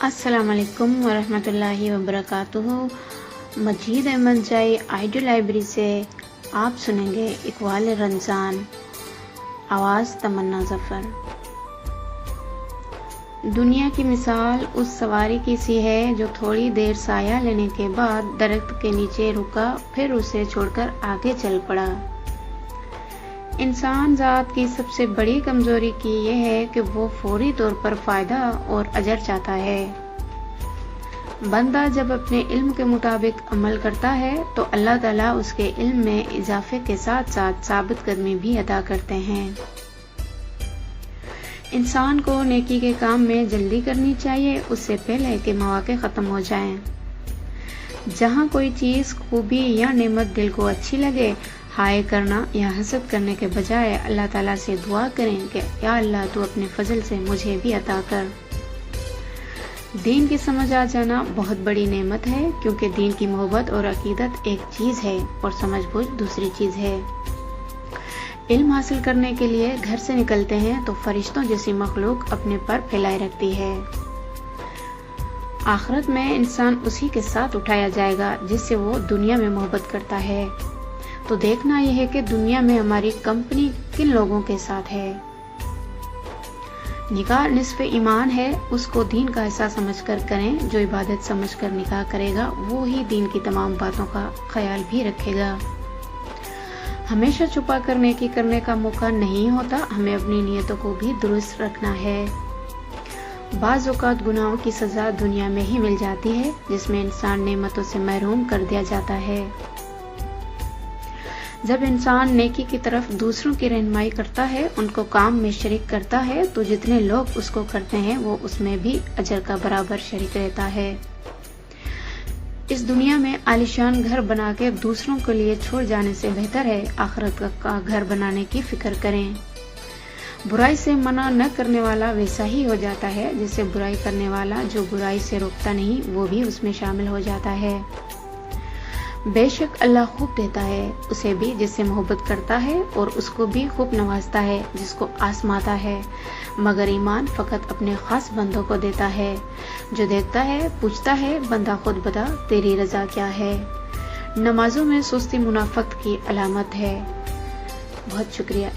السلام علیکم ورحمۃ اللہ وبرکاتہ۔ مجید احمد جائی آئیڈیو لائبریری سے آپ سنیں گے اقبال رمضان، آواز تمنا ظفر۔ دنیا کی مثال اس سواری کی سی ہے جو تھوڑی دیر سایہ لینے کے بعد درخت کے نیچے رکا، پھر اسے چھوڑ کر آگے چل پڑا۔ انسان ذات کی سب سے بڑی کمزوری کی یہ ہے کہ وہ فوری طور پر فائدہ اور اجر چاہتا ہے۔ بندہ جب اپنے علم کے مطابق عمل کرتا ہے تو اللہ تعالیٰ اس کے علم میں اضافے کے ساتھ ساتھ ثابت قدمی بھی عطا کرتے ہیں۔ انسان کو نیکی کے کام میں جلدی کرنی چاہیے، اس سے پہلے کہ مواقع ختم ہو جائیں۔ جہاں کوئی چیز، خوبی یا نعمت دل کو اچھی لگے، ہائے کرنا یا حسد کرنے کے بجائے اللہ تعالیٰ سے دعا کریں کہ یا اللہ تو اپنے فضل سے مجھے بھی عطا کر۔ دین کی سمجھ آ جانا بہت بڑی نعمت ہے، کیونکہ دین کی محبت اور عقیدت ایک چیز ہے اور سمجھ بوجھ دوسری چیز ہے۔ علم حاصل کرنے کے لیے گھر سے نکلتے ہیں تو فرشتوں جیسی مخلوق اپنے پر پھیلائے رکھتی ہے۔ آخرت میں انسان اسی کے ساتھ اٹھایا جائے گا جس سے وہ دنیا میں محبت کرتا ہے۔ تو دیکھنا یہ ہے کہ دنیا میں ہماری کمپنی کن لوگوں کے ساتھ ہے۔ نکاح نصف ایمان ہے، اس کو دین کا حصہ سمجھ کر کریں۔ جو عبادت سمجھ کر نکاح کرے گا وہ ہی دین کی تمام باتوں کا خیال بھی رکھے گا۔ ہمیشہ چھپا کر نیکی کرنے کا موقع نہیں ہوتا، ہمیں اپنی نیتوں کو بھی درست رکھنا ہے۔ بعض اوقات گناہوں کی سزا دنیا میں ہی مل جاتی ہے، جس میں انسان نعمتوں سے محروم کر دیا جاتا ہے۔ جب انسان نیکی کی طرف دوسروں کی رہنمائی کرتا ہے، ان کو کام میں شریک کرتا ہے، تو جتنے لوگ اس کو کرتے ہیں وہ اس میں بھی اجر کا برابر شریک رہتا ہے۔ اس دنیا میں عالیشان گھر بنا کے دوسروں کے لیے چھوڑ جانے سے بہتر ہے آخرت کا گھر بنانے کی فکر کریں۔ برائی سے منع نہ کرنے والا ویسا ہی ہو جاتا ہے جیسے برائی کرنے والا جو برائی سے روکتا نہیں، وہ بھی اس میں شامل ہو جاتا ہے۔ بے شک اللہ خوب دیتا ہے اسے بھی جس سے محبت کرتا ہے، اور اس کو بھی خوب نوازتا ہے جس کو آزماتا ہے، مگر ایمان فقط اپنے خاص بندوں کو دیتا ہے۔ جو دیکھتا ہے پوچھتا ہے، بندہ خود بتا تیری رضا کیا ہے۔ نمازوں میں سستی منافقت کی علامت ہے۔ بہت شکریہ۔